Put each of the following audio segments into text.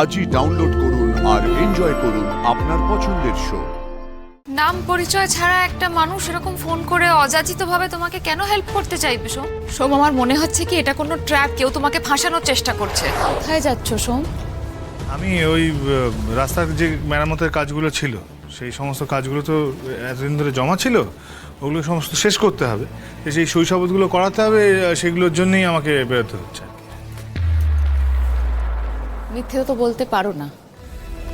আজই ডাউনলোড করুন আর এনজয় করুন আপনার পছন্দের শো। নাম পরিচয় ছাড়া একটা মানুষ এরকম ফোন করে অযাচিতভাবে তোমাকে কেন হেল্প করতে চাইবে সোম? সোম, আমার মনে হচ্ছে কি এটা কোনো ট্র্যাপ, কেউ তোমাকে ফাঁসানোর চেষ্টা করছে। কোথায় যাচ্ছ সোম? আমি ওই রাস্তার যে মেরামতের কাজগুলো ছিল সেই সমস্ত কাজগুলো তো এতদিন ধরে জমা ছিল, ওগুলো সমস্ত শেষ করতে হবে। সেই শৈশবতগুলো করাতে হবে, সেগুলোর জন্যই আমাকে বেরোতে হচ্ছে। মিথ্যে তো বলতে পারো না,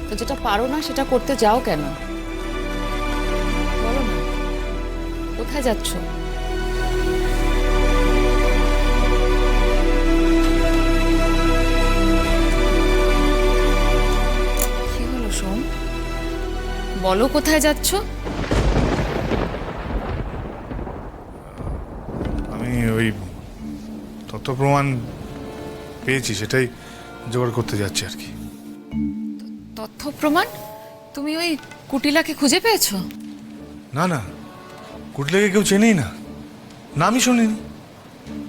তো যেটা পারো না সেটা করতে যাও কেন? বলো না, কোথায় যাচ্ছ? কি হলো সোম, বলো কোথায় যাচ্ছ? আমি ওই তথ্য প্রমাণ পেয়েছি, সেটাই জোগাড় করতে যাচ্ছি আর কি। তথ্য প্রমাণ? তুমি ওই কুটিলাকে খুঁজে পেয়েছো? না না, কুটলেকে কেউ চেনেই না, নামই শুনিনি।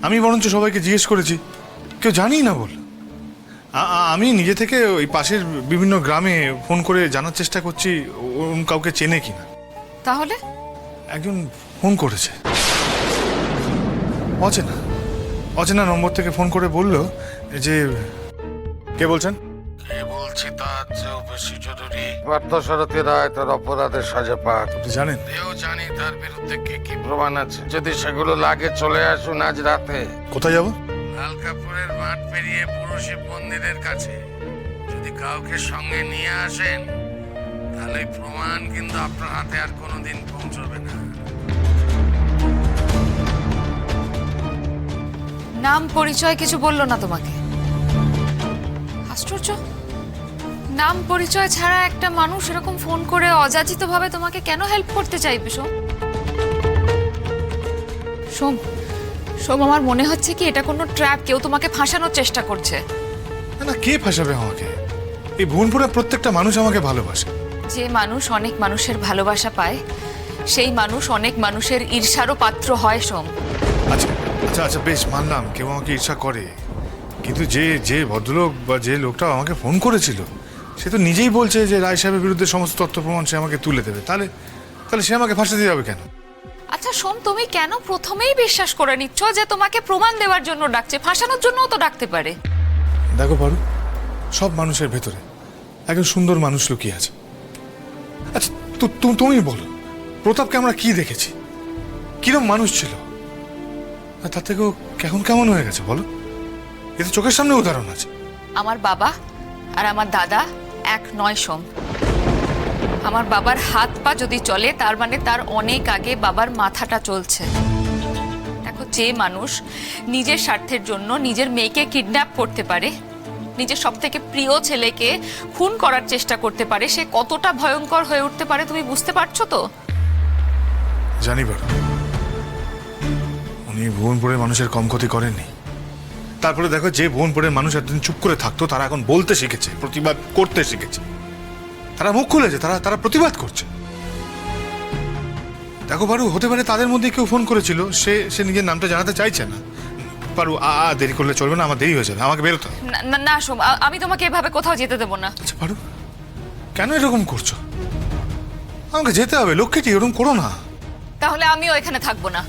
আমি বরঞ্চ সবাইকে জিজ্ঞেস করেছি, কেউ জানিই না বল। আমি নিজে থেকে ওই পাশের বিভিন্ন গ্রামে ফোন করে জানার চেষ্টা করছি কাউকে চেনে কিনা। তাহলে একজন ফোন করেছে, অচেনা অচেনা নম্বর থেকে ফোন করে বলল যে, কে বলছেন? কে বলছি তা চেয়েও বেশি জরুরি। পার্থসারথী রায় তার অপরাধের সাজা পাক। আপনি জানেন? এও জানি তার বিরুদ্ধে কি কি প্রমাণ আছে। যদি সেগুলো লাগে চলে আসুন আজ রাতে। কোথায় যাব? লালকাপুরের মাঠ পেরিয়ে পুরো শিব মন্দিরের কাছে। যদি কাউকে সঙ্গে নিয়ে আসেন তাহলে এই প্রমাণ কিন্তু আপনার হাতে আর কোনোদিন পৌঁছবে না। নাম পরিচয় কিছু বললো না তোমাকে? আশ্চর্য, নাম পরিচয় ছাড়া একটা মানুষ এরকম ফোন করে অযাচিতভাবে তোমাকে কেন হেল্প করতে চাইবে সোম? সোম, সোম, আমার মনে হচ্ছে কি এটা কোনো ট্র্যাপ, কেউ তোমাকে ফাঁসানোর চেষ্টা করছে। না না, কে ফাঁসাবে আমাকে? এই ভুবনপুরে প্রত্যেকটা মানুষ আমাকে ভালোবাসে। যে মানুষ অনেক মানুষের ভালোবাসা পায় সেই মানুষ অনেক মানুষের ঈর্ষারও পাত্র হয় সোম। আচ্ছা আচ্ছা আচ্ছা, বেশ মানলাম কেউ আমাকে ঈর্ষা করে, কিন্তু যে যে ভদ্রলোক বা যে লোকটা আমাকে ফোন করেছিল সে তো নিজেই বলছে যে রায় সাহেবের বিরুদ্ধে সমস্ত তথ্য প্রমাণ সে আমাকে তুলে দেবে। তাহলে তাহলে সে আমাকে ফাঁসাতে যাবে কেন? আচ্ছা সোম, তুমি কেন প্রথমেই বিশ্বাস করে নিচ্ছ যে তোমাকে প্রমাণ দেওয়ার জন্য ডাকছে? ফাঁসানোর জন্যও তো ডাকতে পারে। দেখো পারু, সব মানুষের ভেতরে একজন সুন্দর মানুষ লুকিয়ে আছে। আচ্ছা তুমি বলো, প্রতাপকে আমরা কি দেখেছি, কিরম মানুষ ছিল, আর তার থেকেও কেমন কেমন হয়ে গেছে বলো? এতে চোখের সামনে উদাহরণ আছে। আমার বাবা আর আমার দাদা এক নয় সোম। আমার বাবার হাত পা যদি চলে তার মানে তার অনেক আগে বাবার মাথাটা চলছে। দেখো, যে মানুষ নিজের স্বার্থের জন্য নিজের মেয়েকে কিডন্যাপ করতে পারে, নিজের সব থেকে প্রিয় ছেলেকে খুন করার চেষ্টা করতে পারে, সে কতটা ভয়ঙ্কর হয়ে উঠতে পারে তুমি বুঝতে পারছো তো? জানি পারু, উনি ভুবনপুরের মানুষের কম ক্ষতি করেননি। তারপরে দেখো, যে ভুবনপুরের মানুষ এতদিন চুপ করে থাকতো তারা এখন বলতে শিখেছে, প্রতিবাদ করতে শিখেছে। তারা মুখ খুলেছে, তারা প্রতিবাদ করছে। দেখো পারু, হতে পারে তাদের মধ্যে কেউ ফোন করেছিল, সে নিজের নামটা জানাতে চাইছে না। পারু, দেরি করলে চলবে না, আমার দেরি হয়ে যাবে, আমাকে বেরোতে হবে। না না সোম, আমি তোমাকে এভাবে কোথাও যেতে দেবো না। আচ্ছা পারু, কেন এরকম করছো? আমাকে যেতে হবে, লক্ষ্মীটি এরকম করো না। তাহলে আমিও এখানে থাকবো না।